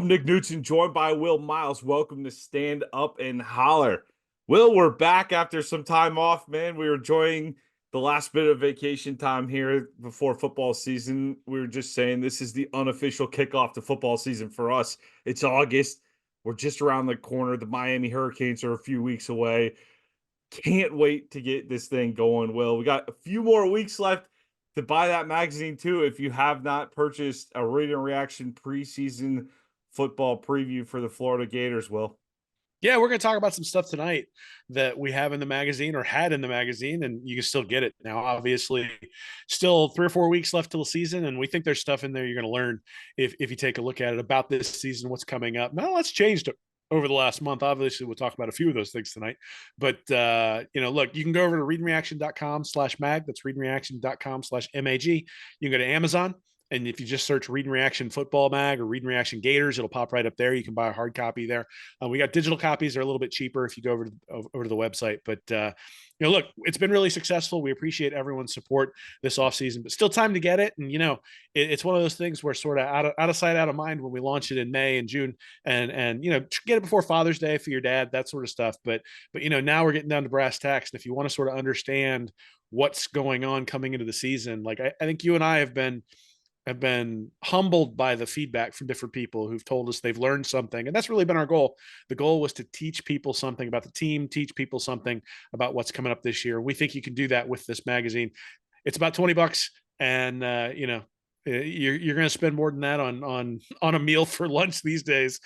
I'm Nick Knudsen, joined by Will Miles. Welcome to Stand Up and Holler. Will, we're back after some time off, man. We were enjoying the last bit of vacation time here before football season. We were just saying this is the unofficial kickoff to football season for us. It's August. We're just around the corner. The Miami Hurricanes are a few weeks away. Can't wait to get this thing going, Will. We got a few more weeks left to buy that magazine, too. If you have not purchased a Read and Reaction preseason football preview for the Florida Gators, Will. Yeah, we're going to talk about some stuff tonight that we have in the magazine or had in the magazine, and you can still get it now. Obviously, still 3 or 4 weeks left till the season, and we think there's stuff in there you're going to learn if you take a look at it about this season, what's coming up. Now, that's changed over the last month. Obviously, we'll talk about a few of those things tonight. But, look, you can go over to readandreaction.com/mag. That's readandreaction.com/MAG. You can go to Amazon. And if you just search Read and Reaction Football Mag or Read and Reaction Gators, it'll pop right up there. You can buy a hard copy there. We got digital copies; they're a little bit cheaper if you go over to the website. But look, it's been really successful. We appreciate everyone's support this offseason, but still time to get it. And it's one of those things where sort of out of sight, out of mind when we launch it in May and June, and get it before Father's Day for your dad, that sort of stuff. But now we're getting down to brass tacks, and if you want to sort of understand what's going on coming into the season, like I think you and I have been humbled by the feedback from different people who've told us they've learned something. And that's really been our goal. The goal was to teach people something about the team, teach people something about what's coming up this year. We think you can do that with this magazine. It's about $20, and you're going to spend more than that on a meal for lunch these days,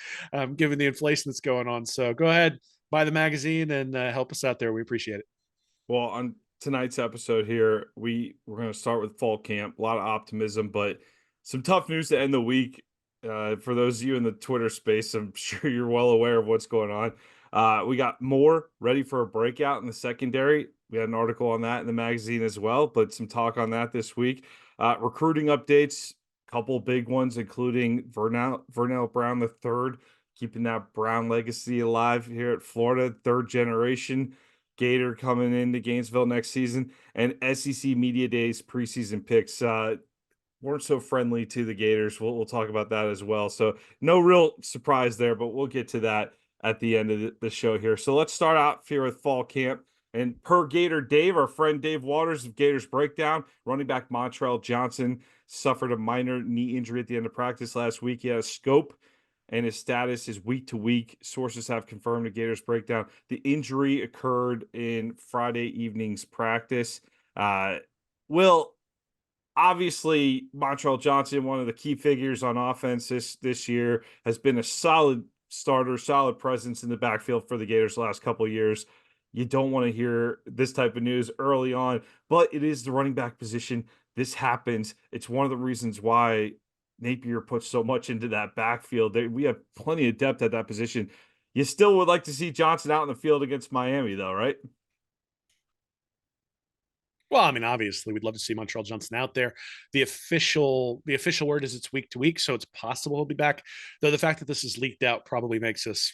given the inflation that's going on. So go ahead, buy the magazine, and help us out there. We appreciate it. Well, on tonight's episode here, we're going to start with fall camp. A lot of optimism, but some tough news to end the week. For those of you in the Twitter space, I'm sure you're well aware of what's going on. We got more ready for a breakout in the secondary. We had an article on that in the magazine as well, but some talk on that this week. Recruiting updates, a couple big ones, including Vernell Brown III, keeping that Brown legacy alive here at Florida, third generation Gator coming into Gainesville next season, and SEC Media Days preseason picks weren't so friendly to the Gators. We'll talk about that as well. So no real surprise there, but we'll get to that at the end of the show here. So let's start out here with fall camp. And per Gator Dave, our friend Dave Waters of Gators Breakdown, running back Montrell Johnson suffered a minor knee injury at the end of practice last week. He had a scope, and his status is week to week. Sources have confirmed to Gators Breakdown. The injury occurred in Friday evening's practice. Will, obviously, Montrell Johnson, one of the key figures on offense this year, has been a solid starter, solid presence in the backfield for the Gators the last couple of years. You don't want to hear this type of news early on, but it is the running back position. This happens. It's one of the reasons why Napier puts so much into that backfield. We have plenty of depth at that position. You still would like to see Johnson out in the field against Miami, though, right? Well, I mean, obviously, we'd love to see Montreal Johnson out there. The official word is it's week to week, so it's possible he'll be back. Though the fact that this is leaked out probably makes us,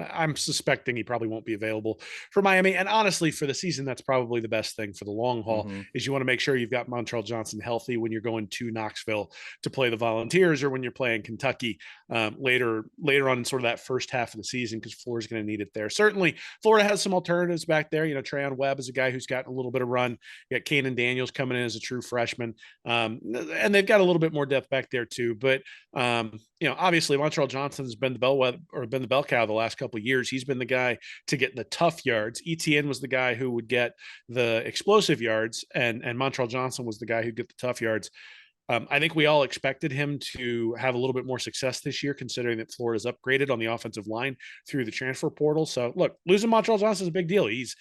I'm suspecting he probably won't be available for Miami. And honestly, for the season, that's probably the best thing for the long haul. Is you want to make sure you've got Montreal Johnson healthy when you're going to Knoxville to play the Volunteers, or when you're playing Kentucky later on in sort of that first half of the season, because Florida's going to need it there. Certainly, Florida has some alternatives back there. Trayon Webb is a guy who's gotten a little bit of run. You got Kanan Daniels coming in as a true freshman, and they've got a little bit more depth back there too. But obviously, Montreal Johnson has been the bellwether or been the bell cow the last couple of years. He's been the guy to get the tough yards. ETN was the guy who would get the explosive yards, and Montreal Johnson was the guy who'd get the tough yards. I think we all expected him to have a little bit more success this year, considering that Florida's upgraded on the offensive line through the transfer portal. So, look, losing Montreal Johnson is a big deal. He's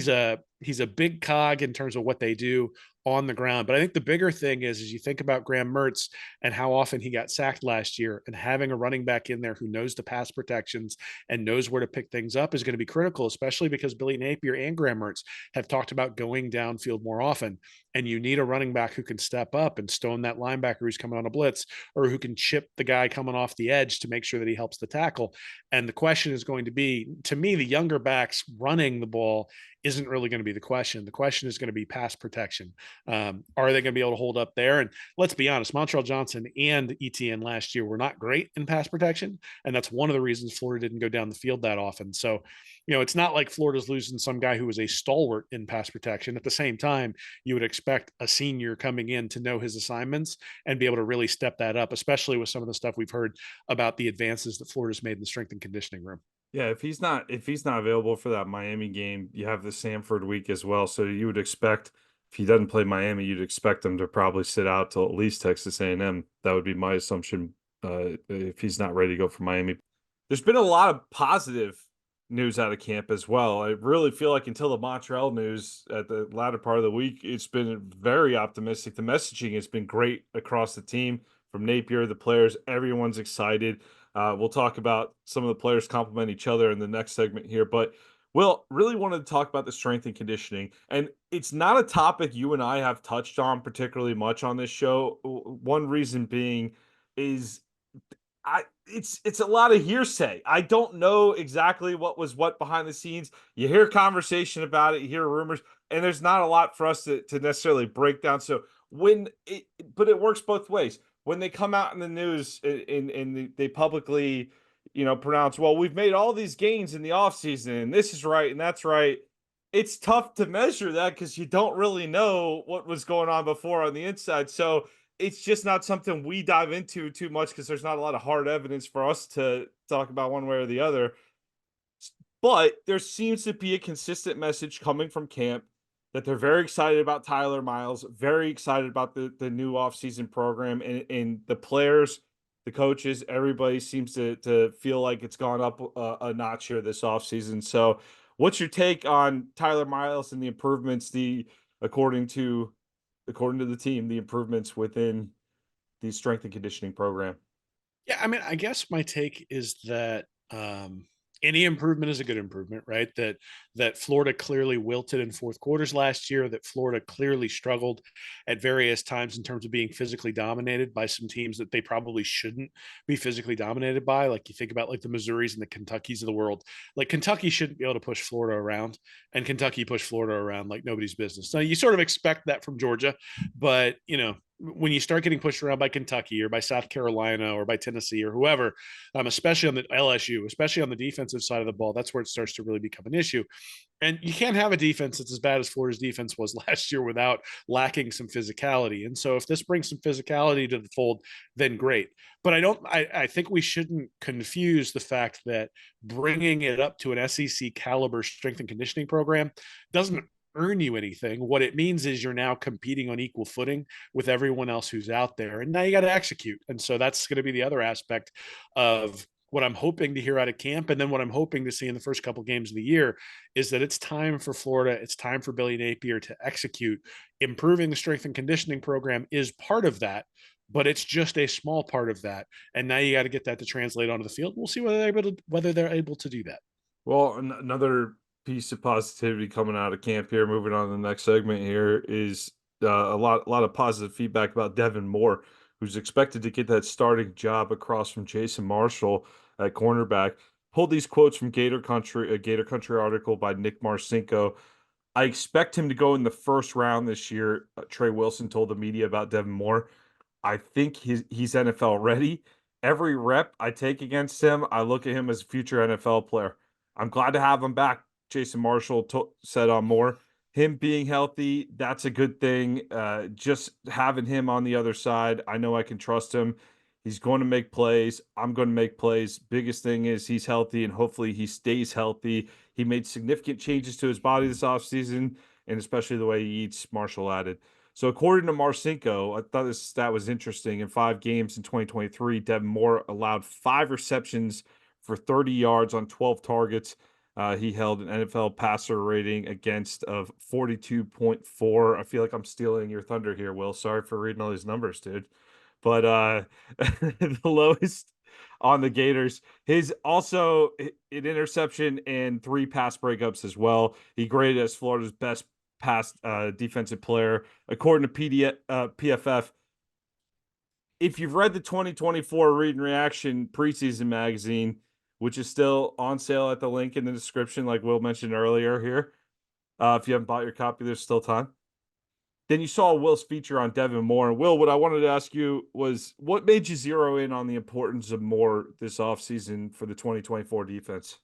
a big cog in terms of what they do on the ground. But I think the bigger thing is you think about Graham Mertz and how often he got sacked last year, and having a running back in there who knows the pass protections and knows where to pick things up is going to be critical, especially because Billy Napier and Graham Mertz have talked about going downfield more often. And you need a running back who can step up and stone that linebacker who's coming on a blitz, or who can chip the guy coming off the edge to make sure that he helps the tackle. And the question is going to be, to me, the younger backs running the ball isn't really going to be the question. The question is going to be pass protection. Are they going to be able to hold up there? And let's be honest, Montreal Johnson and ETN last year were not great in pass protection. And that's one of the reasons Florida didn't go down the field that often. So, it's not like Florida's losing some guy who was a stalwart in pass protection. At the same time, you would expect a senior coming in to know his assignments and be able to really step that up, especially with some of the stuff we've heard about the advances that Florida's made in the strength and conditioning room. Yeah, if he's not available for that Miami game, you have the Samford week as well. So you would expect if he doesn't play Miami, you'd expect him to probably sit out till at least Texas A&M. That would be my assumption if he's not ready to go for Miami. There's been a lot of positive news out of camp as well. I really feel like until the Montreal news at the latter part of the week, it's been very optimistic. The messaging has been great across the team from Napier, the players, everyone's excited. We'll talk about some of the players compliment each other in the next segment here, but Will really wanted to talk about the strength and conditioning, and it's not a topic you and I have touched on particularly much on this show. One reason being is it's a lot of hearsay. I don't know exactly what was what behind the scenes. You hear conversation about it, you hear rumors, and there's not a lot for us to necessarily break down. So when it, but it works both ways. When they come out in the news and they publicly, pronounce, well, we've made all these gains in the offseason, and this is right and that's right. It's tough to measure that because you don't really know what was going on before on the inside. So it's just not something we dive into too much because there's not a lot of hard evidence for us to talk about one way or the other. But there seems to be a consistent message coming from camp that they're very excited about Tyler Miles, very excited about the new offseason program, and the players, the coaches, everybody seems to feel like it's gone up a notch here this offseason. So, what's your take on Tyler Miles and the improvements? According to according to the team, the improvements within the strength and conditioning program. Yeah, I mean, I guess my take is that any improvement is a good improvement, right? That Florida clearly wilted in fourth quarters last year. That Florida clearly struggled at various times in terms of being physically dominated by some teams that they probably shouldn't be physically dominated by. Like you think about like the Missouris and the Kentuckys of the world. Like Kentucky shouldn't be able to push Florida around, and Kentucky pushed Florida around like nobody's business. Now you sort of expect that from Georgia, but when you start getting pushed around by Kentucky or by South Carolina or by Tennessee or whoever, especially on the LSU, especially on the defensive side of the ball, that's where it starts to really become an issue. And you can't have a defense that's as bad as Florida's defense was last year without lacking some physicality. And so if this brings some physicality to the fold, then great. But I think we shouldn't confuse the fact that bringing it up to an SEC caliber strength and conditioning program doesn't earn you anything. What it means is you're now competing on equal footing with everyone else who's out there. And now you got to execute. And so that's going to be the other aspect of what I'm hoping to hear out of camp. And then what I'm hoping to see in the first couple of games of the year is that it's time for Florida. It's time for Billy Napier to execute. Improving the strength and conditioning program is part of that, but it's just a small part of that. And now you got to get that to translate onto the field. We'll see whether they're able to do that. Well, another piece of positivity coming out of camp here. Moving on to the next segment here is a lot of positive feedback about Devin Moore, who's expected to get that starting job across from Jason Marshall at cornerback. Pulled these quotes from Gator Country, a Gator Country article by Nick Marcinko. I expect him to go in the first round this year. Trey Wilson told the media about Devin Moore. I think he's NFL ready. Every rep I take against him, I look at him as a future NFL player. I'm glad to have him back. Jason Marshall said on Moore. Him being healthy, that's a good thing. Just having him on the other side, I know I can trust him. He's going to make plays. I'm going to make plays. Biggest thing is he's healthy, and hopefully he stays healthy. He made significant changes to his body this offseason, and especially the way he eats, Marshall added. So according to Marcinko, I thought this stat was interesting. In 5 games in 2023, Devin Moore allowed 5 receptions for 30 yards on 12 targets. He held an NFL passer rating against of 42.4. I feel like I'm stealing your thunder here, Will. Sorry for reading all these numbers, dude. But the lowest on the Gators. His also an interception and 3 pass breakups as well. He graded as Florida's best pass defensive player according to PFF. If you've read the 2024 Read and Reaction preseason magazine, which is still on sale at the link in the description, like Will mentioned earlier here, If you haven't bought your copy, there's still time. Then you saw Will's feature on Devin Moore. And Will, what I wanted to ask you was what made you zero in on the importance of Moore this offseason for the 2024 defense?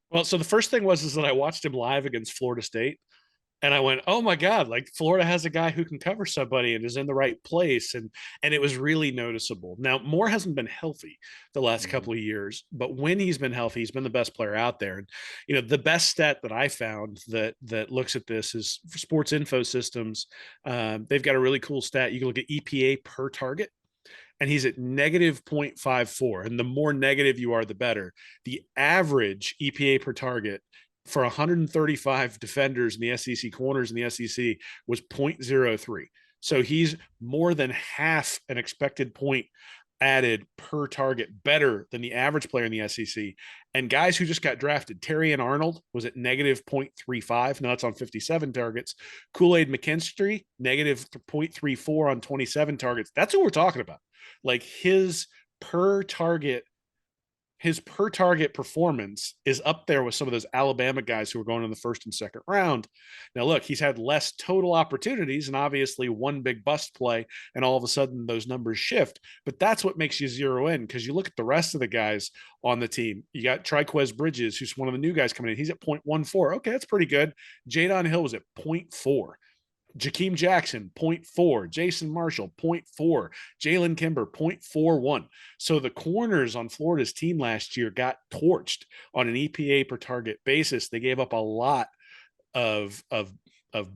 Well, so the first thing was is that I watched him live against Florida State. And I went, oh my God, like Florida has a guy who can cover somebody and is in the right place. And it was really noticeable. Now, Moore hasn't been healthy the last Mhm. couple of years, but when he's been healthy, he's been the best player out there. And the best stat that I found that looks at this is for Sports Info Systems. They've got a really cool stat. You can look at EPA per target, and he's at negative 0.54. And the more negative you are, the better. The average EPA per target for 135 defenders in the SEC, corners in the SEC, was 0.03. So he's more than half an expected point added per target, better than the average player in the SEC. And guys who just got drafted, Terry and Arnold was at negative 0.35. Now that's on 57 targets. Kool-Aid McKinstry, negative 0.34 on 27 targets. That's what we're talking about. Like per target his per target performance is up there with some of those Alabama guys who are going in the first and second round. Now, look, he's had less total opportunities and obviously one big bust play, and all of a sudden those numbers shift. But that's what makes you zero in, because you look at the rest of the guys on the team. You got Triquez Bridges, who's one of the new guys coming in. He's at 0.14. Okay, that's pretty good. Jadon Hill was at 0.4. Jakeem Jackson, 0.4. Jason Marshall, 0.4. Jalen Kimber, 0.41. So the corners on Florida's team last year got torched on an EPA per target basis. They gave up a lot of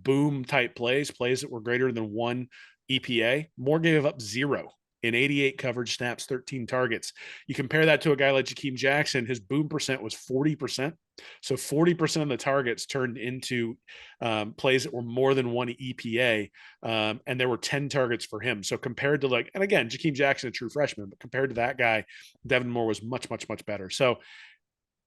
boom type plays that were greater than one EPA. Moore gave up 0 in 88 coverage snaps, 13 targets. You compare that to a guy like Jakeem Jackson, his boom percent was 40%. So 40% of the targets turned into plays that were more than one EPA, and there were 10 targets for him. So compared to and again, Jakeem Jackson, a true freshman, but compared to that guy, Devin Moore was much, much, much better. So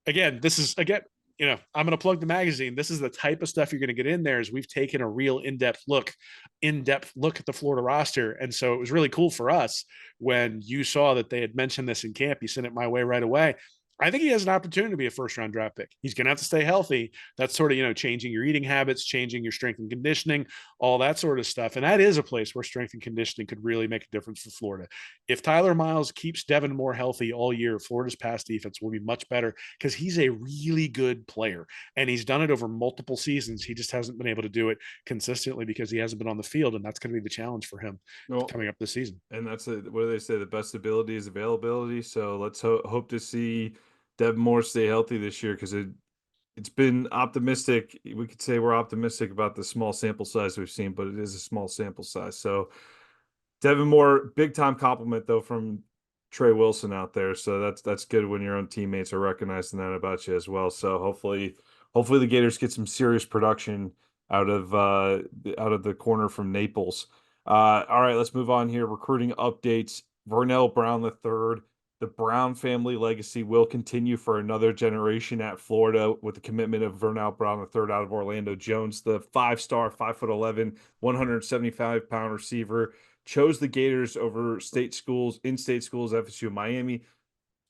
again, this is I'm going to plug the magazine. This is the type of stuff you're going to get in there. Is we've taken a real in-depth look at the Florida roster. And so it was really cool for us when you saw that they had mentioned this in camp. You sent it my way right away. I think he has an opportunity to be a first round draft pick. He's going to have to stay healthy. That's sort of, changing your eating habits, changing your strength and conditioning, all that sort of stuff. And that is a place where strength and conditioning could really make a difference for Florida. If Tyler Miles keeps Devin Moore healthy all year, Florida's pass defense will be much better, because he's a really good player and he's done it over multiple seasons. He just hasn't been able to do it consistently because he hasn't been on the field. And that's going to be the challenge for him Well, coming up this season. and that's what do they say? The best ability is availability. So let's hope to see Devin Moore stay healthy this year, because it's been optimistic. We could say we're optimistic about the small sample size we've seen, but it is a small sample size. So Devin Moore, big time compliment though from Trey Wilson out there. So that's good when your own teammates are recognizing that about you as well. So hopefully the Gators get some serious production out of the corner from Naples. All right, let's move on here. Recruiting updates. Vernell Brown III. The Brown family legacy will continue for another generation at Florida with the commitment of Vernell Brown III out of Orlando Jones, the 5-star, 5'11", 175-pound receiver. Chose the Gators over in-state schools, FSU, Miami,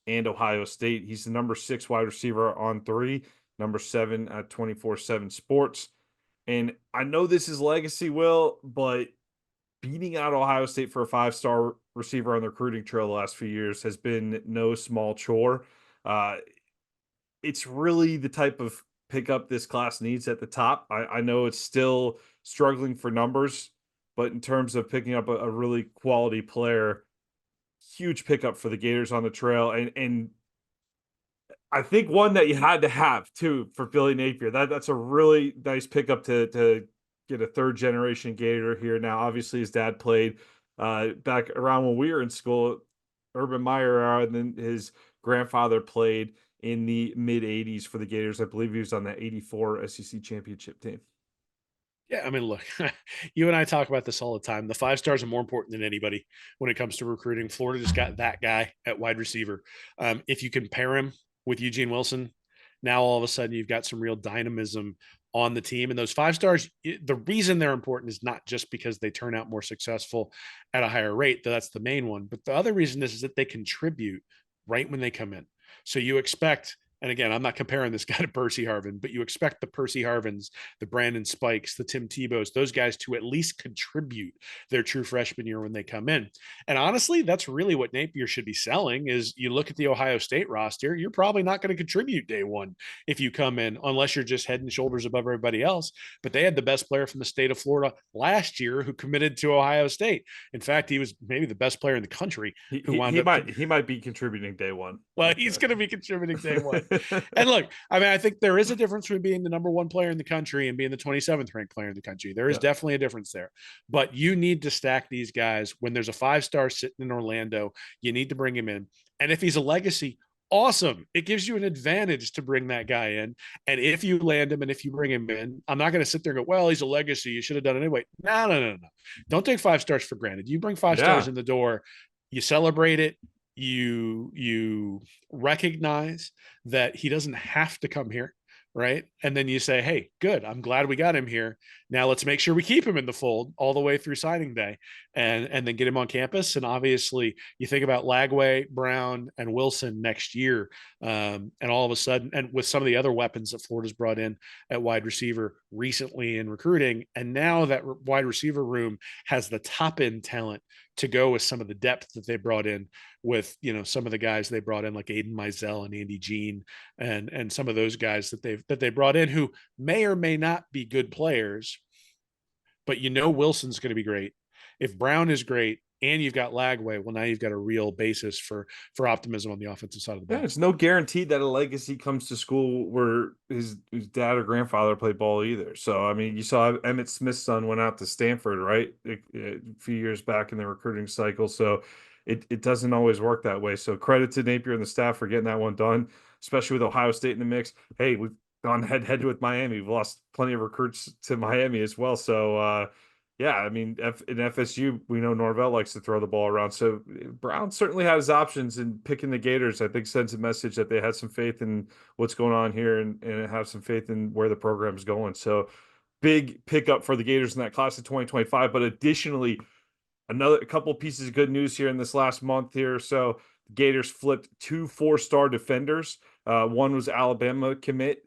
and Ohio State. He's the number 6 wide receiver on 3, number 7 at 24/7 Sports. And I know this is legacy, Will, but beating out Ohio State for a 5-star receiver on the recruiting trail the last few years has been no small chore. Uh, it's really the type of pickup this class needs at the top. I know it's still struggling for numbers, but in terms of picking up a really quality player, huge pickup for the Gators on the trail. And I think one that you had to have too for Billy Napier. That's a really nice pickup to get a third generation Gator here. Now, obviously, his dad played back around when we were in school, Urban Meyer era, and then his grandfather played in the mid '80s for the Gators. I believe he was on that '84 SEC championship team. Yeah, I mean, look, you and I talk about this all the time. The 5 stars are more important than anybody when it comes to recruiting. Florida just got that guy at wide receiver. If you compare him with Eugene Wilson, now all of a sudden you've got some real dynamism on the team. And those 5 stars, the reason they're important is not just because they turn out more successful at a higher rate, though that's the main one. But the other reason is that they contribute right when they come in. So you expect And again, I'm not comparing this guy to Percy Harvin, but you expect the Percy Harvins, the Brandon Spikes, the Tim Tebows, those guys to at least contribute their true freshman year when they come in. And honestly, that's really what Napier should be selling. Is you look at the Ohio State roster, you're probably not going to contribute day one if you come in, unless you're just head and shoulders above everybody else. But they had the best player from the state of Florida last year who committed to Ohio State. In fact, he was maybe the best player in the country who wound up. He might be contributing day one. Well, he's going to be contributing day one. And look, I mean, I think there is a difference between being the number one player in the country and being the 27th ranked player in the country. There is definitely a difference there. But you need to stack these guys. When there's a 5-star sitting in Orlando, you need to bring him in. And if he's a legacy, awesome. It gives you an advantage to bring that guy in. And if you land him and if you bring him in, I'm not going to sit there and go, well, he's a legacy. You should have done it anyway. No. Don't take 5 stars for granted. You bring 5 stars in the door, you celebrate it. You recognize that he doesn't have to come here, right? And then you say, hey, good, I'm glad we got him here. Now let's make sure we keep him in the fold all the way through signing day, and then get him on campus. And obviously you think about Lagway, Brown, and Wilson next year, and all of a sudden, and with some of the other weapons that Florida's brought in at wide receiver recently in recruiting, and now that wide receiver room has the top end talent to go with some of the depth that they brought in with, some of the guys they brought in like Aiden Mizell and Andy Jean and some of those guys that they brought in who may or may not be good players, but Wilson's going to be great. If Brown is great and you've got Lagway, well, now you've got a real basis for optimism on the offensive side of the ball. Yeah, it's no guarantee that a legacy comes to school where his dad or grandfather played ball either. So, I mean, you saw Emmitt Smith's son went out to Stanford, right? A few years back in the recruiting cycle. So it doesn't always work that way. So credit to Napier and the staff for getting that one done, especially with Ohio State in the mix. Hey, we've gone head with Miami. We've lost plenty of recruits to Miami as well. So, yeah, I mean, in FSU, we know Norvell likes to throw the ball around. So Brown certainly has options, and picking the Gators, I think, sends a message that they had some faith in what's going on here and have some faith in where the program is going. So big pickup for the Gators in that class of 2025. But additionally, a couple of pieces of good news here in this last month here. So the Gators flipped 2 4-star defenders. One was Alabama commit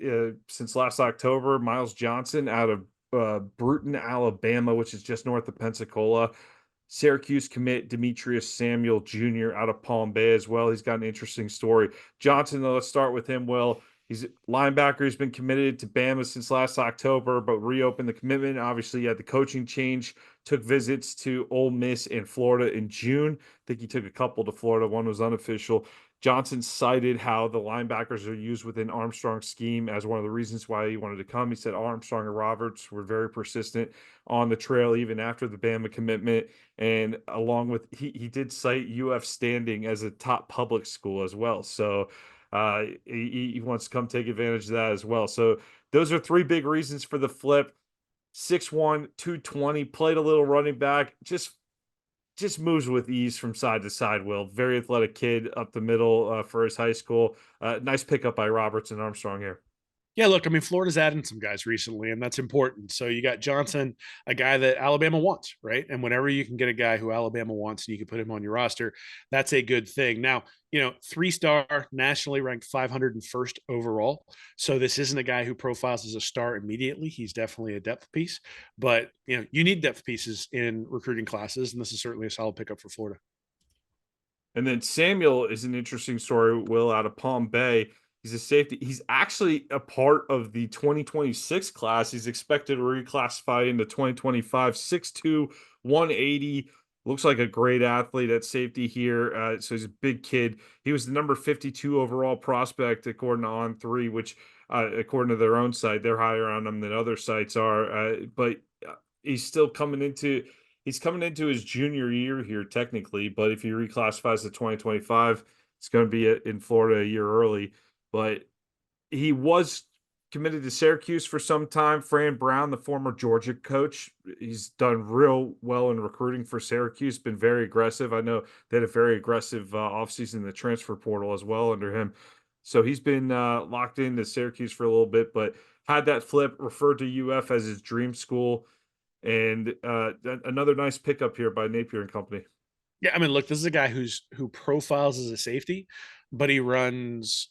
since last October, Miles Johnson out of Bruton, Alabama, which is just north of Pensacola. Syracuse commit Demetrius Samuel Jr. out of Palm Bay as well. He's got an interesting story. Johnson, though, let's start with him. Well, he's a linebacker. He's been committed to Bama since last October, but reopened the commitment. Obviously, he had the coaching change, took visits to Ole Miss and Florida in June. I think he took a couple to Florida. One was unofficial. Johnson cited how the linebackers are used within Armstrong's scheme as one of the reasons why he wanted to come. He said Armstrong and Roberts were very persistent on the trail even after the Bama commitment. And along with, he did cite UF Standing as a top public school as well. So he wants to come take advantage of that as well. So those are 3 big reasons for the flip. 6'1", 220, played a little running back, just moves with ease from side to side, Will. Very athletic kid up the middle for his high school. Nice pickup by Roberts and Armstrong here. Yeah, look, I mean, Florida's adding some guys recently, and that's important. So you got Johnson, a guy that Alabama wants, right? And whenever you can get a guy who Alabama wants and you can put him on your roster, that's a good thing. Now, 3-star, nationally ranked 501st overall. So this isn't a guy who profiles as a star immediately. He's definitely a depth piece, but you need depth pieces in recruiting classes, and this is certainly a solid pickup for Florida. And then Samuel is an interesting story, Will, out of Palm Bay. He's a safety. He's actually a part of the 2026 class. He's expected to reclassify into 2025, 6'2", 180. Looks like a great athlete at safety here. So he's a big kid. He was the number 52 overall prospect according to On3, which according to their own site, they're higher on him than other sites are. But he's still coming into his junior year here technically. But if he reclassifies to 2025, it's going to be in Florida a year early. But he was committed to Syracuse for some time. Fran Brown, the former Georgia coach, he's done real well in recruiting for Syracuse, been very aggressive. I know they had a very aggressive offseason in the transfer portal as well under him. So he's been locked into Syracuse for a little bit, but had that flip, referred to UF as his dream school. And another nice pickup here by Napier and company. Yeah, I mean, look, this is a guy who profiles as a safety, but he runs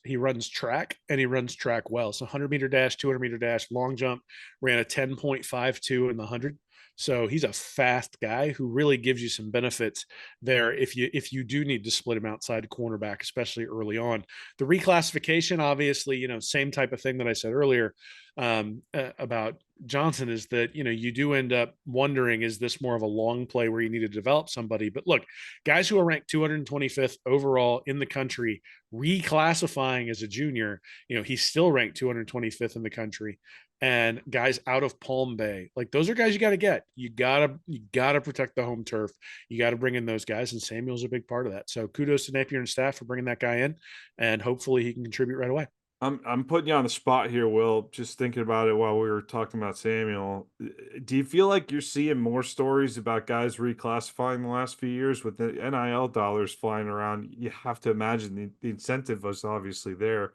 track, and he runs track well. So 100-meter dash, 200-meter dash, long jump, ran a 10.52 in the 100. So he's a fast guy who really gives you some benefits there if you do need to split him outside cornerback, especially early on. The reclassification, obviously, same type of thing that I said earlier about Johnson, is that you do end up wondering, is this more of a long play where you need to develop somebody? But look, guys who are ranked 225th overall in the country reclassifying as a junior, he's still ranked 225th in the country. And guys out of Palm Bay, like, those are guys you got to get. You gotta protect the home turf. You got to bring in those guys, and Samuel's a big part of that. So kudos to Napier and staff for bringing that guy in, and hopefully he can contribute right away. I'm putting you on the spot here, Will. Just thinking about it while we were talking about Samuel. Do you feel like you're seeing more stories about guys reclassifying the last few years with the NIL dollars flying around? You have to imagine the incentive was obviously there.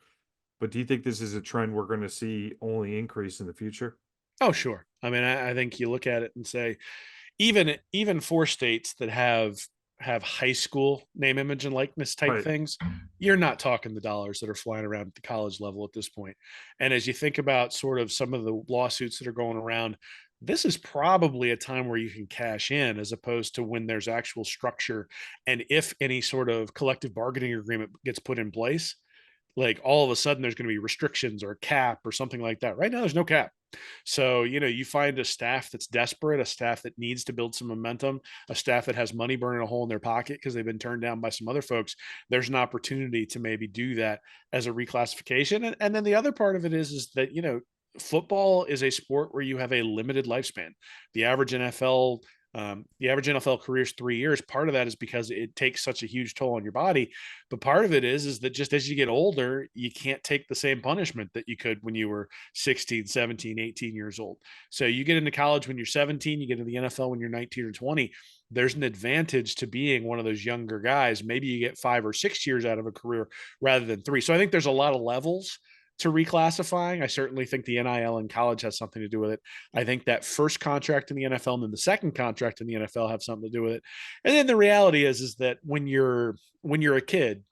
But do you think this is a trend we're going to see only increase in the future? Oh, sure. I mean, I think you look at it and say, even for states that have high school name, image, and likeness type Right. things, you're not talking the dollars that are flying around at the college level at this point. And as you think about sort of some of the lawsuits that are going around, this is probably a time where you can cash in, as opposed to when there's actual structure. And if any sort of collective bargaining agreement gets put in place, like, all of a sudden there's going to be restrictions or a cap or something like that. Right now, there's no cap. So, you find a staff that's desperate, a staff that needs to build some momentum, a staff that has money burning a hole in their pocket because they've been turned down by some other folks. There's an opportunity to maybe do that as a reclassification. And then the other part of it is that, football is a sport where you have a limited lifespan. The average NFL career is 3 years. Part of that is because it takes such a huge toll on your body. But part of it is that just as you get older, you can't take the same punishment that you could when you were 16, 17, 18 years old. So you get into college when you're 17, you get into the NFL when you're 19 or 20. There's an advantage to being one of those younger guys. Maybe you get 5 or 6 years out of a career rather than 3. So I think there's a lot of levels to reclassifying. I certainly think the NIL in college has something to do with it. I think that first contract in the NFL and then the second contract in the NFL have something to do with it. And then the reality is that when you're a kid,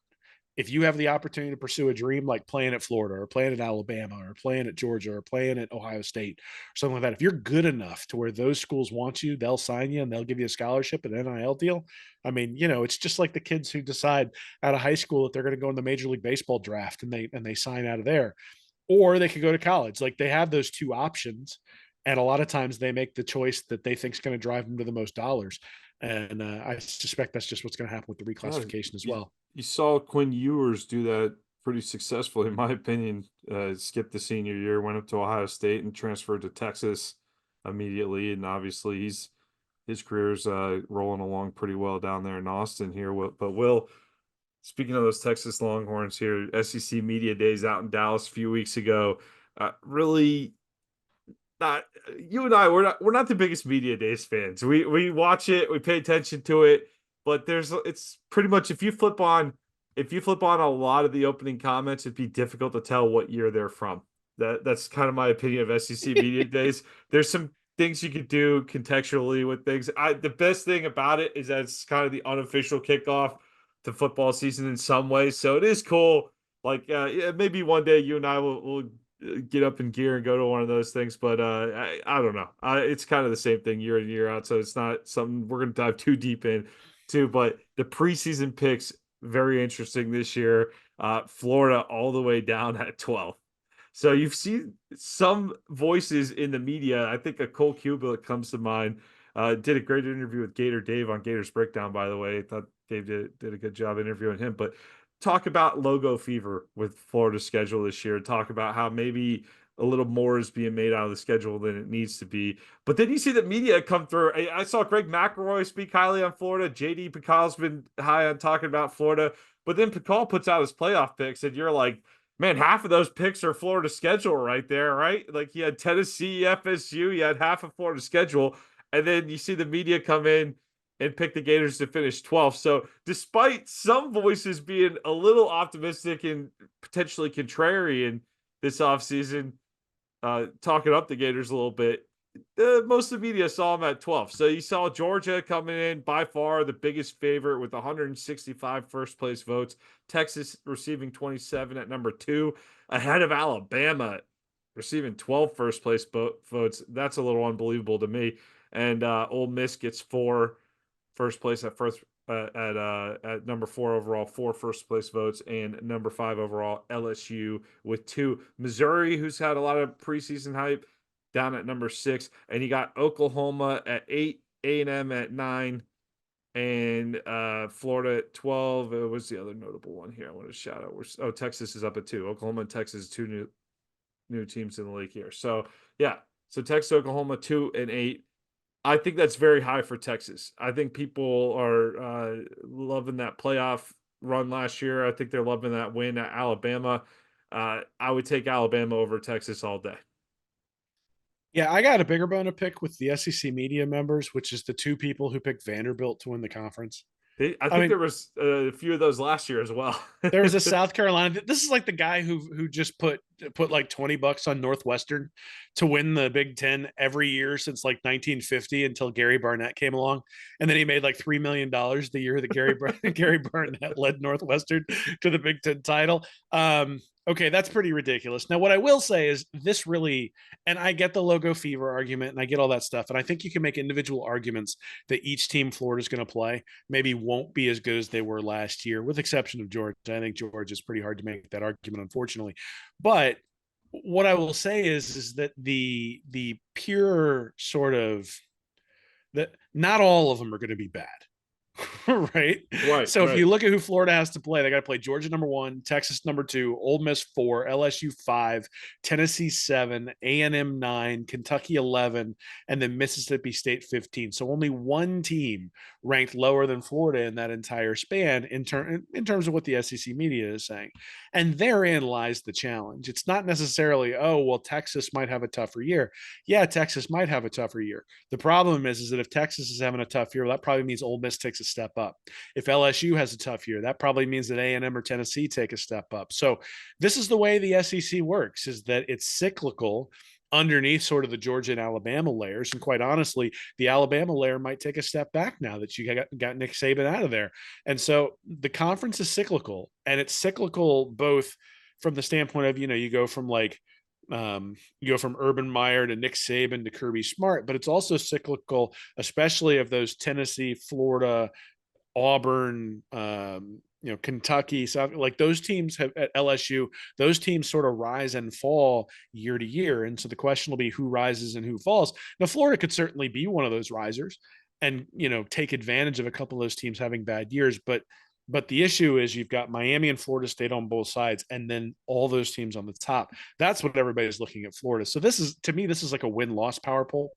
if you have the opportunity to pursue a dream like playing at Florida or playing at Alabama or playing at Georgia or playing at Ohio State or something like that, if you're good enough to where those schools want you, they'll sign you and they'll give you a scholarship and an NIL deal. I mean, it's just like the kids who decide out of high school that they're going to go in the Major League Baseball draft and they sign out of there, or they could go to college. Like, they have those two options, and a lot of times they make the choice that they think is going to drive them to the most dollars. And I suspect that's just what's going to happen with the Yeah, reclassification as you, well. you saw Quinn Ewers do that pretty successfully, in my opinion. Skipped the senior year, went up to Ohio State, and transferred to Texas immediately. And obviously, his career's rolling along pretty well down there in Austin here. But Will, speaking of those Texas Longhorns here, SEC Media Days out in Dallas a few weeks ago, really not you and I. We're not the biggest Media Days fans. We watch it, we pay attention to it, but it's pretty much if you flip on a lot of the opening comments, it'd be difficult to tell what year they're from. That's kind of my opinion of SEC Media Days. There's some things you could do contextually with things. The best thing about it is that it's kind of the unofficial kickoff to football season in some ways. So it is cool. Like, yeah, maybe one day you and I will get up in gear and go to one of those things. But I don't know. It's kind of the same thing year in year out. So it's not something we're going to dive too deep into. But the preseason picks, very interesting this year. Florida all the way down at 12. So you've seen some voices in the media. I think a Cole Cuba comes to mind. Did a great interview with Gator Dave on Gators Breakdown, by the way. I thought Dave did a good job interviewing him. But talk about logo fever with Florida's schedule this year. Talk about how maybe a little more is being made out of the schedule than it needs to be. But then you see the media come through. I saw Greg McElroy speak highly on Florida. JD Pical's been high on talking about Florida. But then Pical puts out his playoff picks, and you're like, man, half of those picks are Florida schedule right there, right? Like, you had Tennessee, FSU, you had half of Florida schedule. And then you see the media come in and pick the Gators to finish 12th. So despite some voices being a little optimistic and potentially contrarian this offseason, talking up the Gators a little bit, Most of the media saw him at 12. So you saw Georgia coming in by far the biggest favorite with 165 first place votes. Texas receiving 27 at number 2, ahead of Alabama receiving 12 first place votes. That's a little unbelievable to me. And Ole Miss gets 4 first place at number 4 overall, 4 first place votes, and number 5 overall LSU with 2. Missouri, who's had a lot of preseason hype, down at number 6, and you got Oklahoma at 8, A&M at 9, and Florida at 12. What's the other notable one here? I want to shout out. Texas is up at 2. Oklahoma and Texas, 2 new teams in the league here. So yeah, so Texas, Oklahoma 2 and 8. I think that's very high for Texas. I think people are loving that playoff run last year. I think they're loving that win at Alabama. I would take Alabama over Texas all day. Yeah, I got a bigger bone to pick with the SEC media members, which is the 2 people who picked Vanderbilt to win the conference. I I think mean, there was a few of those last year as well. there was a South Carolina. This is like the guy who just put like $20 on Northwestern to win the Big Ten every year since like 1950 until Gary Barnett came along, and then he made like $3 million the year that Gary Barnett led Northwestern to the Big Ten title. Okay, that's pretty ridiculous. Now, what I will say is this really, and I get the logo fever argument and I get all that stuff, and I think you can make individual arguments that each team Florida's going to play maybe won't be as good as they were last year, with exception of Georgia. I think Georgia is pretty hard to make that argument, unfortunately. But what I will say is that the pure sort of that not all of them are going to be bad. Right. Right, So if right. you look at who Florida has to play, they got to play Georgia number 1, Texas number 2, Ole Miss 4, LSU 5, Tennessee 7, A&M 9, Kentucky 11, and then Mississippi State 15. So only one team ranked lower than Florida in that entire span in terms of what the SEC media is saying. And therein lies the challenge. It's not necessarily, oh, well, Texas might have a tougher year. Yeah, Texas might have a tougher year. The problem is that if Texas is having a tough year, well, that probably means Ole Miss takes a step up. If LSU has a tough year, that probably means that A&M or Tennessee take a step up. So this is the way the SEC works, is that it's cyclical underneath sort of the Georgia and Alabama layers. And quite honestly, the Alabama layer might take a step back now that you got Nick Saban out of there. And so the conference is cyclical, and it's cyclical both from the standpoint of, you go from like, you go from Urban Meyer to Nick Saban to Kirby Smart, but it's also cyclical, especially of those Tennessee, Florida, Auburn, Kentucky, South, like those teams have at LSU, those teams sort of rise and fall year to year. And so the question will be who rises and who falls. Now, Florida could certainly be one of those risers and, take advantage of a couple of those teams having bad years. But the issue is you've got Miami and Florida State on both sides, and then all those teams on the top. That's what everybody's looking at Florida. So this is, to me, this is like a win-loss power poll.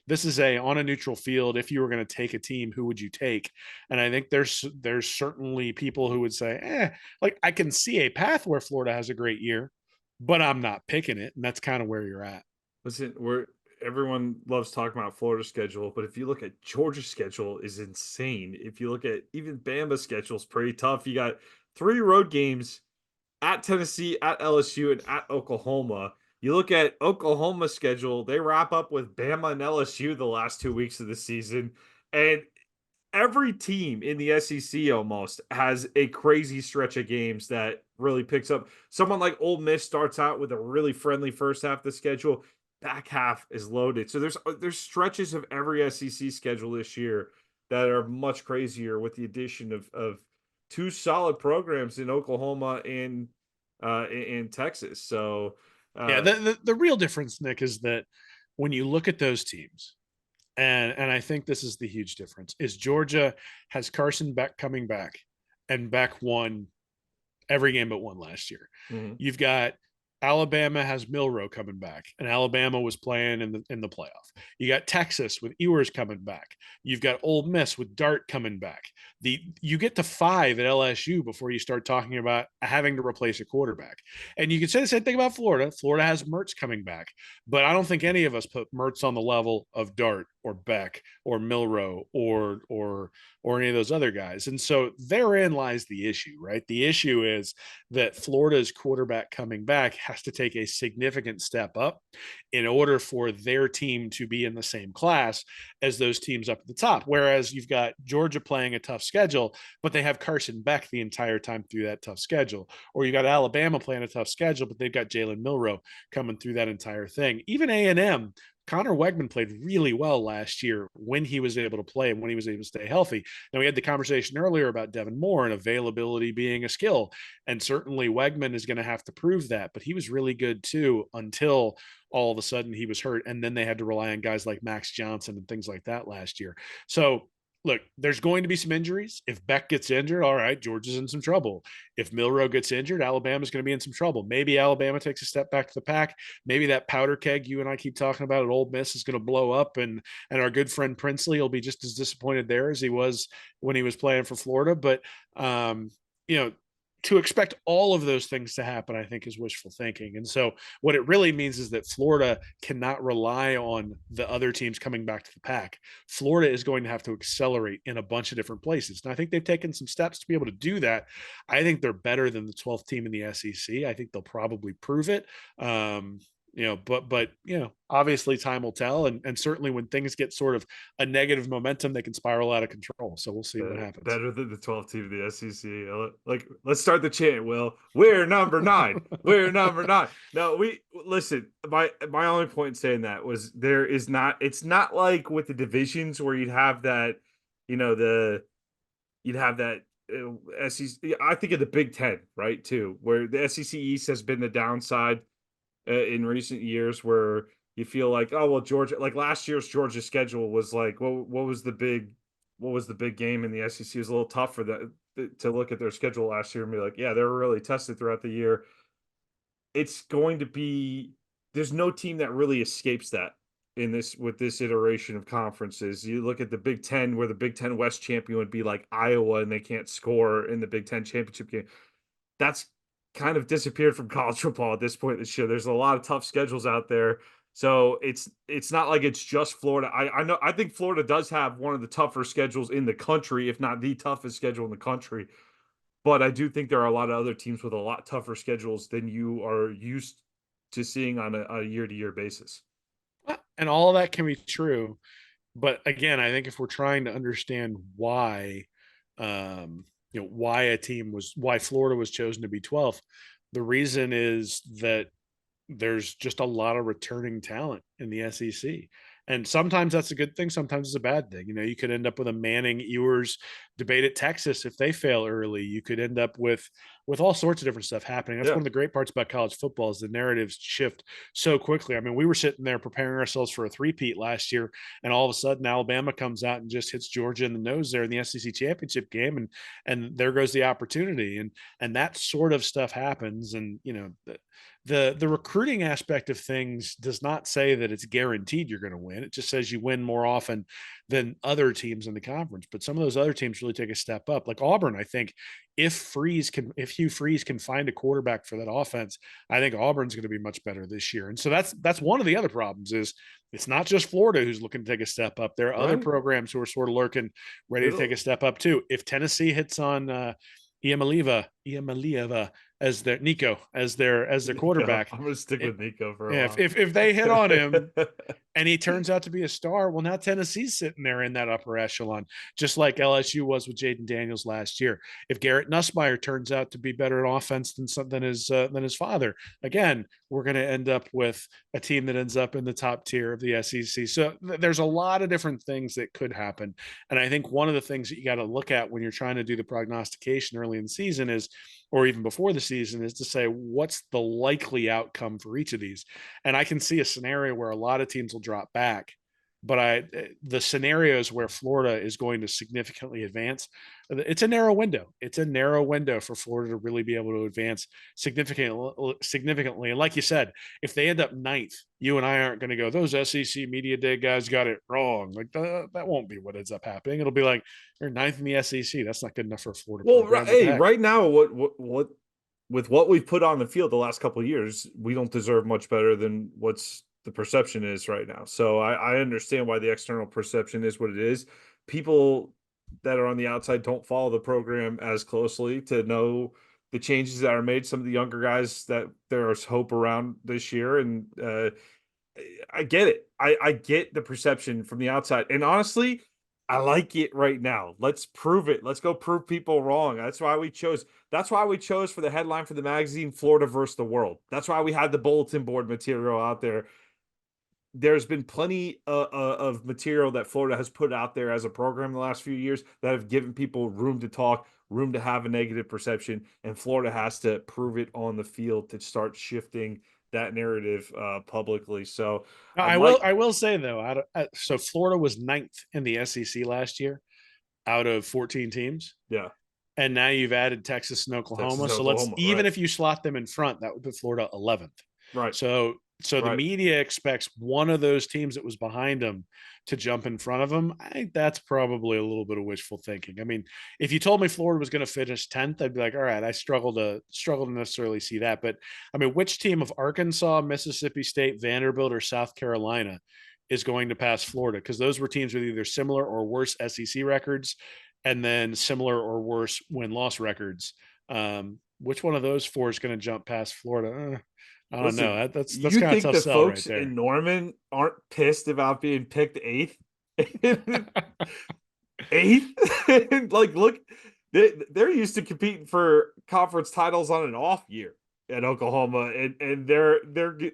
This is on a neutral field. If you were going to take a team, who would you take? And I think there's certainly people who would say, like I can see a path where Florida has a great year, but I'm not picking it. And that's kind of where you're at. Listen, everyone loves talking about Florida's schedule, but if you look at Georgia's schedule is insane. If you look at even Bama's schedule is pretty tough. You got 3 road games at Tennessee, at LSU, and at Oklahoma. You look at Oklahoma's schedule, they wrap up with Bama and LSU the last 2 weeks of the season. And every team in the SEC almost has a crazy stretch of games that really picks up. Someone like Ole Miss starts out with a really friendly first half of the schedule, back half is loaded. So there's stretches of every SEC schedule this year that are much crazier with the addition of 2 solid programs in Oklahoma and in Texas. So Yeah. The real difference, Nick, is that when you look at those teams, and I think this is the huge difference, is Georgia has Carson Beck coming back, and Beck won every game but one last year. mhm. You've got Alabama has Milrow coming back, and Alabama was playing in the playoff. You got Texas with Ewers coming back. You've got Ole Miss with Dart coming back. You get to 5 at LSU before you start talking about having to replace a quarterback. And you can say the same thing about Florida. Florida has Mertz coming back, but I don't think any of us put Mertz on the level of Dart or Beck or Milrow or any of those other guys. And so therein lies the issue, right? The issue is that Florida's quarterback coming back has to take a significant step up in order for their team to be in the same class as those teams up at the top. Whereas you've got Georgia playing a tough schedule, but they have Carson Beck the entire time through that tough schedule. Or you got Alabama playing a tough schedule, but they've got Jalen Milrow coming through that entire thing. Even A&M, Connor Wegman played really well last year when he was able to play and when he was able to stay healthy. Now, we had the conversation earlier about Devin Moore and availability being a skill. And certainly Wegman is going to have to prove that, but he was really good too until all of a sudden he was hurt. And then they had to rely on guys like Max Johnson and things like that last year. So look, there's going to be some injuries. If Beck gets injured, all right, Georgia's in some trouble. If Milrow gets injured, Alabama's going to be in some trouble. Maybe Alabama takes a step back to the pack. Maybe that powder keg you and I keep talking about at Ole Miss is going to blow up, and our good friend Princely will be just as disappointed there as he was when he was playing for Florida. But you know, to expect all of those things to happen, I think, is wishful thinking. And so what it really means is that Florida cannot rely on the other teams coming back to the pack. Florida is going to have to accelerate in a bunch of different places. And I think they've taken some steps to be able to do that. I think they're better than the 12th team in the SEC. I think they'll probably prove it. But obviously time will tell. And certainly when things get sort of a negative momentum, they can spiral out of control. So we'll see what happens. Better than the 12th team of the SEC. Like, let's start the chant, Will. We're number 9. We're number 9. No, we listen. My only point in saying that was it's not like with the divisions where you'd have that, SEC. I think of the Big Ten, right, too, where the SEC East has been the downside in recent years, where you feel like, oh well, Georgia, like last year's Georgia schedule was like, what was the big game in the SEC? It was a little tough for that to look at their schedule last year and be like, yeah, they were really tested throughout the year. It's going to be, there's no team that really escapes that with this iteration of conferences. You look at the Big Ten, where the Big Ten West champion would be like Iowa, and they can't score in the Big Ten championship game. That's kind of disappeared from college football at this point this year. There's a lot of tough schedules out there. So it's not like it's just Florida. I think Florida does have one of the tougher schedules in the country, if not the toughest schedule in the country. But I do think there are a lot of other teams with a lot tougher schedules than you are used to seeing on a year-to-year basis. And all of that can be true. But again, I think if we're trying to understand why why Florida was chosen to be 12th. The reason is that there's just a lot of returning talent in the SEC. And sometimes that's a good thing. Sometimes it's a bad thing. You could end up with a Manning Ewers debate at Texas if they fail early. You could end up with all sorts of different stuff happening. That's one of the great parts about college football is the narratives shift so quickly. I mean, we were sitting there preparing ourselves for a three-peat last year, and all of a sudden Alabama comes out and just hits Georgia in the nose there in the SEC championship game, and there goes the opportunity. And that sort of stuff happens. And the recruiting aspect of things does not say that it's guaranteed you're going to win. It just says you win more often than other teams in the conference. But some of those other teams really take a step up. Like Auburn, I think if Hugh Freeze can find a quarterback for that offense, I think Auburn's going to be much better this year. And so that's one of the other problems is it's not just Florida who's looking to take a step up. There are other programs who are sort of lurking, ready to take a step up too. If Tennessee hits on Iamalieva as their Nico as their quarterback. I'm gonna stick with Nico for a while. If they hit on him and he turns out to be a star, well, now Tennessee's sitting there in that upper echelon, just like LSU was with Jaden Daniels last year. If Garrett Nussmeier turns out to be better at offense than his father, again, we're going to end up with a team that ends up in the top tier of the SEC. So there's a lot of different things that could happen. And I think one of the things that you got to look at when you're trying to do the prognostication early in the season is, or even before the season, is to say, what's the likely outcome for each of these? And I can see a scenario where a lot of teams will drop back, but the scenarios where Florida is going to significantly advance, it's a narrow window. It's a narrow window for Florida to really be able to advance significantly. And like you said, if they end up ninth, you and I aren't going to go, those SEC media day guys got it wrong. Like that won't be what ends up happening. It'll be like you're ninth in the SEC. That's not good enough for a Florida. Well, right now, what with what we've put on the field the last couple of years, we don't deserve much better than what's the perception is right now. So I understand why the external perception is what it is. People that are on the outside don't follow the program as closely to know the changes that are made. Some of the younger guys that there's hope around this year, and I get it. I get the perception from the outside, and honestly, I like it right now. Let's prove it. Let's go prove people wrong. That's why we chose. That's why we chose for the headline for the magazine, Florida versus the world. That's why we had the bulletin board material out there. There's been plenty of material that Florida has put out there as a program in the last few years that have given people room to talk, room to have a negative perception, and Florida has to prove it on the field to start shifting that narrative publicly. So Now, I'm like, I will say though, so Florida was ninth in the SEC last year out of 14 teams. yeah, And now you've added Texas and Texas, Oklahoma. So let's, Oklahoma, even right, if you slot them in front, that would put Florida 11th. right, So the right. media expects one of those teams that was behind them to jump in front of them. I think that's probably a little bit of wishful thinking. I mean, if you told me Florida was going to finish 10th, I'd be like, all right, I struggle to necessarily see that. But I mean, which team of Arkansas, Mississippi State, Vanderbilt, or South Carolina is going to pass Florida? Because those were teams with either similar or worse SEC records, and then similar or worse win-loss records. Which one of those four is going to jump past Florida? I don't know. Listen, That's you kind of think tough the sell right folks there. in Norman aren't pissed about being picked eighth? Eighth? Like, look, they're used to competing for conference titles on an off year at Oklahoma, and they're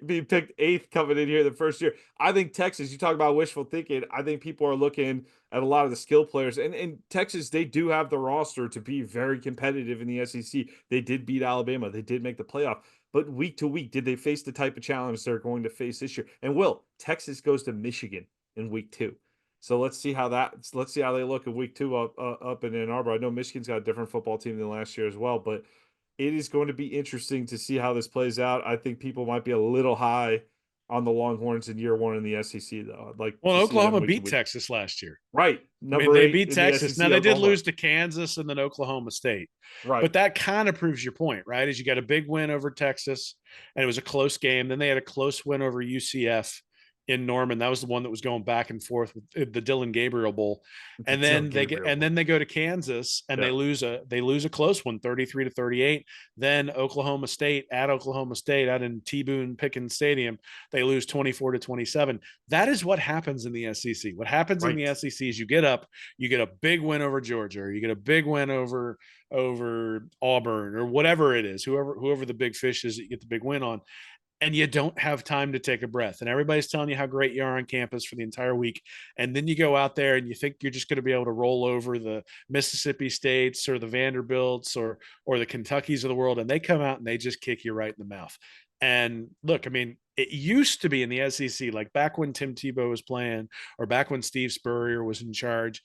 being picked eighth coming in here the first year. I think Texas, you talk about wishful thinking. I think people are looking at a lot of the skill players, and Texas, they do have the roster to be very competitive in the SEC. They did beat Alabama, they did make the playoff. But week to week, did they face the type of challenge they're going to face this year? And Texas goes to Michigan in week 2. So let's see how they look in week 2 up in Ann Arbor. I know Michigan's got a different football team than last year as well, but it is going to be interesting to see how this plays out. I think people might be a little high on the Longhorns in year 1 in the SEC, though. I'd like Well, to see them Oklahoma week to beat week. Texas last year. Right, I mean, number they 8 beat in the Texas. Now SEC, they did Oklahoma. lose to Kansas and then Oklahoma State. Right, But that kind of proves your point, right? Is you got a big win over Texas, and it was a close game. Then they had a close win over UCF in Norman. That was the one that was going back and forth with the Dylan Gabriel Bowl. the And Dylan then Gabriel. they go to Kansas and Yeah. they lose a close one, 33-38. Then Oklahoma State out in T Boone Pickens Stadium, they lose 24-27. That is what happens in the SEC. What happens in Right. the SEC is you get a big win over Georgia, or you get a big win over Auburn, or whatever it is, whoever the big fish is that you get the big win on, and you don't have time to take a breath. And everybody's telling you how great you are on campus for the entire week. And then you go out there and you think you're just going to be able to roll over the Mississippi States or the Vanderbilts or the Kentuckys of the world. And they come out and they just kick you right in the mouth. And look, I mean, it used to be in the SEC, like back when Tim Tebow was playing or back when Steve Spurrier was in charge,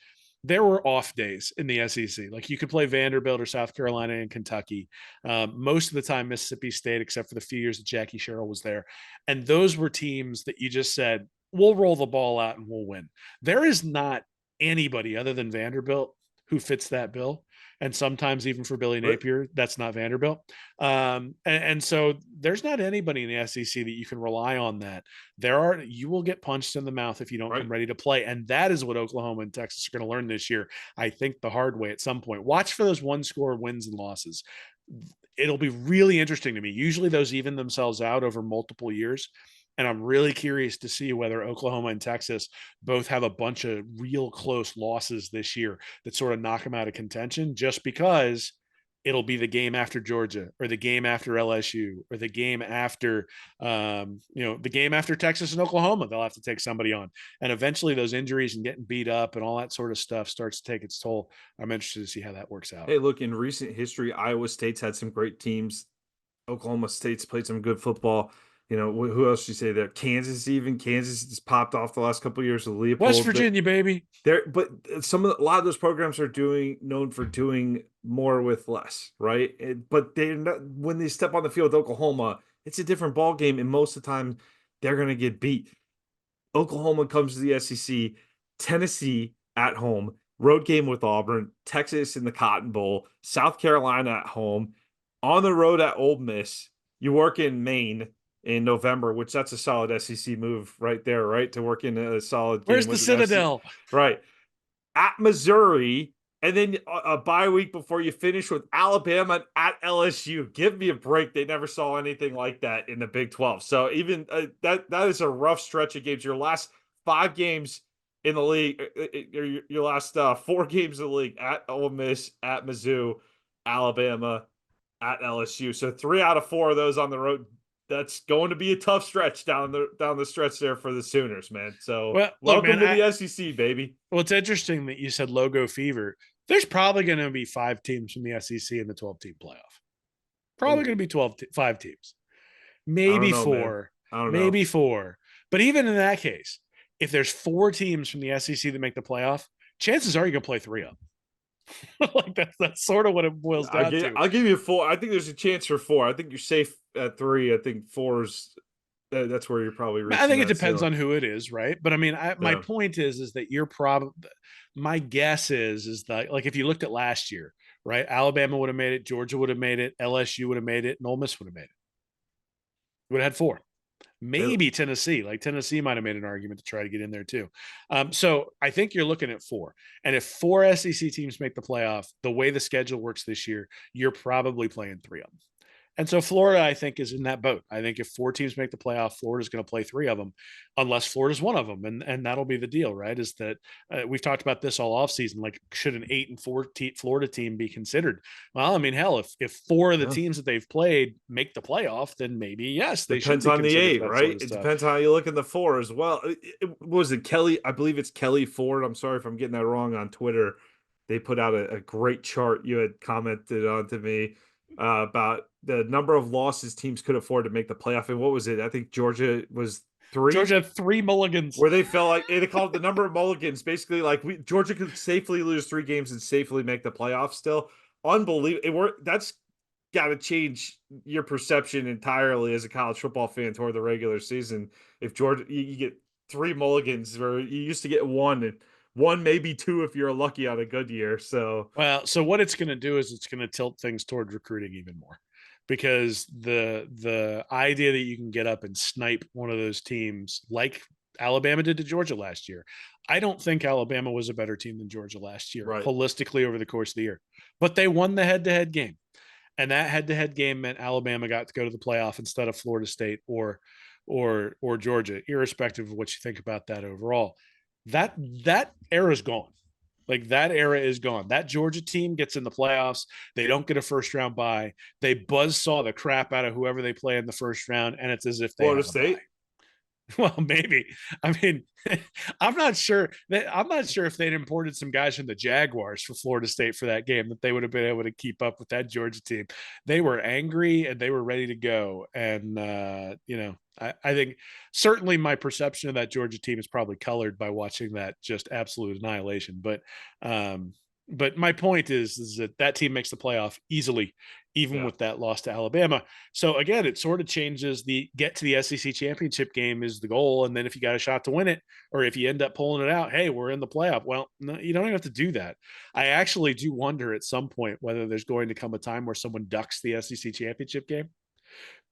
there were off days in the SEC. Like you could play Vanderbilt or South Carolina and Kentucky. Most of the time, Mississippi State, except for the few years that Jackie Sherrill was there. And those were teams that you just said, we'll roll the ball out and we'll win. There is not anybody other than Vanderbilt who fits that bill. And sometimes even for Billy Right. Napier, that's not Vanderbilt. And so there's not anybody in the SEC that you can rely on that. You will get punched in the mouth if you don't Right. come ready to play. And that is what Oklahoma and Texas are going to learn this year. I think the hard way at some point. Watch for those one score wins and losses. It'll be really interesting to me. Usually those even themselves out over multiple years. And I'm really curious to see whether Oklahoma and Texas both have a bunch of real close losses this year that sort of knock them out of contention, just because it'll be the game after Georgia or the game after LSU or the game after, the game after Texas and Oklahoma. They'll have to take somebody on. And eventually those injuries and getting beat up and all that sort of stuff starts to take its toll. I'm interested to see how that works out. Hey, look, in recent history, Iowa State's had some great teams. Oklahoma State's played some good football. You know, who else you say there? Kansas just popped off the last couple of years with West Leopold. Virginia, baby. But a lot of those programs are known for doing more with less, right? But when they step on the field with Oklahoma, it's a different ball game, and most of the time they're going to get beat. Oklahoma comes to the SEC, Tennessee at home, road game with Auburn, Texas in the Cotton Bowl, South Carolina at home, on the road at Ole Miss. You work in Maine, in November, which that's a solid SEC move right there, right? To work in a solid Where's game the with an SEC, Citadel? right? At Missouri, and then a bye week before you finish with Alabama at LSU. Give me a break. They never saw anything like that in the Big 12. So even that is a rough stretch of games. Your last 5 games in the league, your last 4 games in the league at Ole Miss, at Mizzou, Alabama, at LSU. So 3 out of 4 of those on the road. That's going to be a tough stretch down the stretch there for the Sooners, man. So Well, look, welcome man, to the SEC, baby. well, it's interesting that you said logo fever. There's probably going to be 5 teams from the SEC in the 12-team playoff. Probably going to Ooh, be 5 teams, I don't maybe know, man. four, I don't know. maybe four. But even in that case, if there's 4 teams from the SEC that make the playoff, chances are you're going to play 3 of them. Like that's sort of what it boils down to. I'll give you 4. I think there's a chance for 4. I think you're safe at 3. I think 4's that's where you're probably I reaching think it that depends ceiling. on who it is, right? But I mean, my Yeah. point is that you're probably. My guess is that, like, if you looked at last year, right? Alabama would have made it, Georgia would have made it, LSU would have made it, and Ole Miss would have made it. Would have had 4. It, Maybe Tennessee, like Tennessee might have made an argument to try to get in there too. So I think you're looking at 4. And if 4 SEC teams make the playoff, the way the schedule works this year, you're probably playing 3 of them. And so Florida, I think, is in that boat. I think if 4 teams make the playoff, Florida's going to play 3 of them, unless Florida's one of them, and that'll be the deal, right? Is that we've talked about this all offseason. Like, should an 8-4 Florida team be considered? Well, I mean, hell, if 4 of the yeah. teams that they've played make the playoff, then maybe yes, they should Depends be on the considered for 8, that sort right? of It stuff. depends how you look in the 4 as well. What was it, Kelly? I believe it's Kelly Ford. I'm sorry if I'm getting that wrong on Twitter. They put out a great chart. You had commented on to me about the number of losses teams could afford to make the playoff. And what was it? I think Georgia was 3, Georgia had 3 mulligans. where they felt like they called it the number of mulligans. Basically, like Georgia could safely lose 3 games and safely make the playoffs still. Unbelievable. That's got to change your perception entirely as a college football fan toward the regular season. If Georgia, you get 3 mulligans, where you used to get 1, and 1 maybe 2 if you're lucky on a good year. So Well, so what it's going to do is it's going to tilt things toward recruiting even more, because the idea that you can get up and snipe one of those teams like Alabama did to Georgia last year. I don't think Alabama was a better team than Georgia last year right, holistically over the course of the year, but they won the head-to-head game. And that head-to-head game meant Alabama got to go to the playoff instead of Florida State or Georgia, irrespective of what you think about that overall. That era is gone. Like, that era is gone. That Georgia team gets in the playoffs. They don't get a first round bye. They buzzsaw the crap out of whoever they play in the first round, and it's as if they Florida have a bye. State. Well, maybe. I mean, I'm not sure if they'd imported some guys from the Jaguars for Florida State for that game, that they would have been able to keep up with that Georgia team. They were angry and they were ready to go. And I think certainly my perception of that Georgia team is probably colored by watching that just absolute annihilation. But my point is that team makes the playoff easily, even Yeah. with that loss to Alabama. So again, it sort of changes the get to the SEC championship game is the goal. And then if you got a shot to win it, or if you end up pulling it out, hey, we're in the playoff. Well, no, you don't even have to do that. I actually do wonder at some point whether there's going to come a time where someone ducks the SEC championship game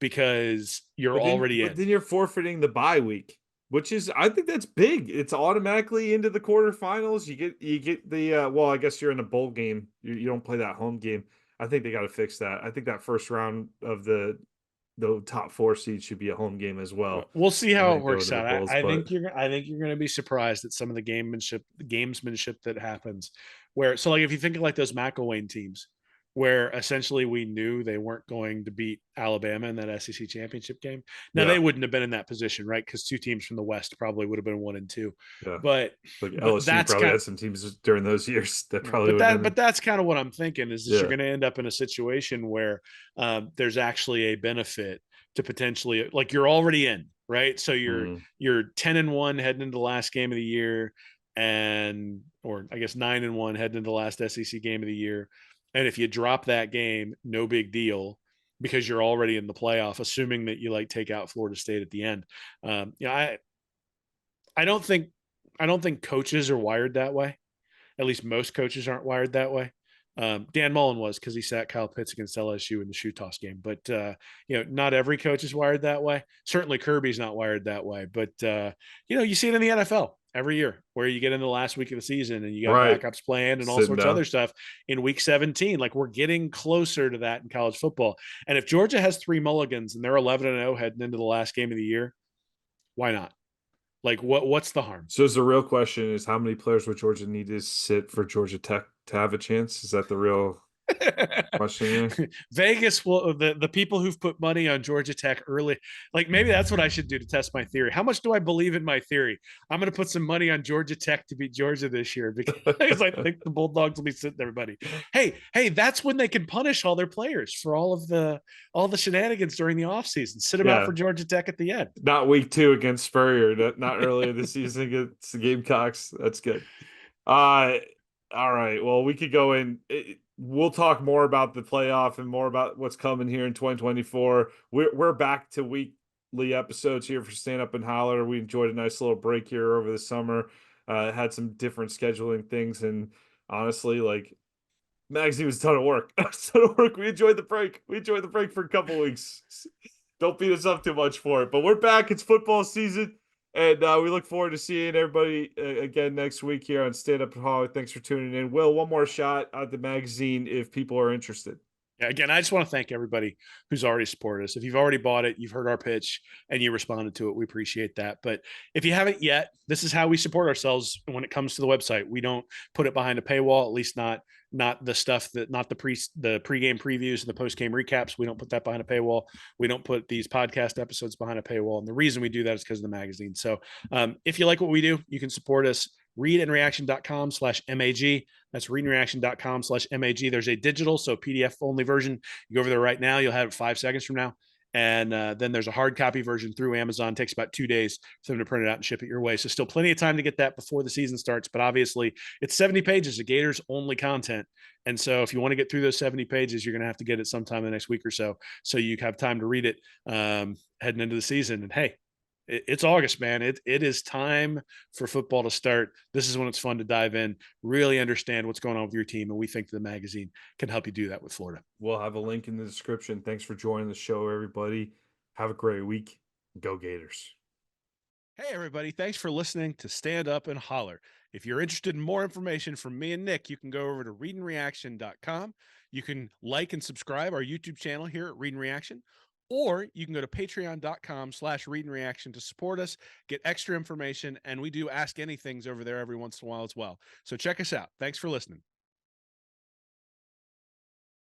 because you're already But in. then you're forfeiting the bye week, which is, I think that's big. It's automatically into the quarterfinals. You get the well, I guess you're in a bowl game. You don't play that home game. I think they got to fix that. I think that first round of the top 4 seeds should be a home game as well, We'll see and how it then go works into the out. bowls. But I think you're going to be surprised at some of the gamesmanship that happens. Where, so like, if you think of like those McElwain teams, where essentially we knew they weren't going to beat Alabama in that SEC championship game. Now, yeah, they wouldn't have been in that position, right? Because 2 teams from the West probably would have been 1 and 2. yeah. But Like but LSU that's probably kind had some teams during those years that yeah, probably would have but been. that's kind of what I'm thinking, is that you're Yeah. going to end up in a situation where there's actually a benefit to potentially, like, you're already in, right? So Mm. you're 10-1 heading into the last game of the year, and or I guess 9-1 heading into the last SEC game of the year. And if you drop that game, no big deal, because you're already in the playoff, assuming that you like take out Florida State at the end. I don't think coaches are wired that way. At least most coaches aren't wired that way. Dan Mullen was, because he sat Kyle Pitts against LSU in the shoe toss game. But not every coach is wired that way. Certainly Kirby's not wired that way. But you see it in the NFL every year, where you get into the last week of the season and you got Right. backups playing and all Sitting sorts of down. other stuff in week 17. Like, we're getting closer to that in college football. And if Georgia has 3 mulligans and they're 11-0 heading into the last game of the year, why not? Like, what's the harm? So the real question is, how many players would Georgia need to sit for Georgia Tech to have a chance? Is that the real question here? Vegas will, the people who've put money on Georgia Tech early, like, maybe that's what I should do to test my theory. How much do I believe in my theory? I'm going to put some money on Georgia Tech to beat Georgia this year, because I think the Bulldogs will be sitting everybody. Hey, that's when they can punish all their players for all the shenanigans during the offseason. Sit them out Yeah. for Georgia Tech at the end. Not week 2 against Spurrier, not earlier this season against the Gamecocks. That's good. All right. Well, we could go in. We'll talk more about the playoff and more about what's coming here in 2024. We're back to weekly episodes here for Stand Up and Holler. We enjoyed a nice little break here over the summer. Had some different scheduling things, and honestly, like, magazine was a ton of work. A ton of work. We enjoyed the break. We enjoyed the break for a couple weeks. Don't beat us up too much for it. But we're back. It's football season. And we look forward to seeing everybody again next week here on Stand Up Holler. Thanks for tuning in. Will, one more shot at the magazine if people are interested. Yeah, again, I just want to thank everybody who's already supported us. If you've already bought it, you've heard our pitch, and you responded to it, we appreciate that. But if you haven't yet, this is how we support ourselves when it comes to the website. We don't put it behind a paywall, at least not the stuff that, not the pregame previews and the postgame recaps. We don't put that behind a paywall. We don't put these podcast episodes behind a paywall. And the reason we do that is because of the magazine. So if you like what we do, you can support us. readandreaction.com/MAG. That's readandreaction.com/MAG. There's a digital, so PDF only version. You go over there right now, you'll have it 5 seconds from now. And then there's a hard copy version through Amazon. It takes about 2 days for them to print it out and ship it your way. So still plenty of time to get that before the season starts. But obviously, it's 70 pages of Gators only content. And so if you want to get through those 70 pages, you're going to have to get it sometime in the next week or so you have time to read it heading into the season. And hey, it's August, man. It is time for football to start. This is when it's fun to dive in, really understand what's going on with your team. And we think the magazine can help you do that with Florida. We'll have a link in the description. Thanks for joining the show, everybody. Have a great week. Go Gators. Hey, everybody. Thanks for listening to Stand Up and Holler. If you're interested in more information from me and Nick, you can go over to readandreaction.com. You can like and subscribe our YouTube channel here at Read and Reaction, or you can go to patreon.com/readandreaction to support us, get extra information, and we do Ask Anythings over there every once in a while as well. So check us out. Thanks for listening.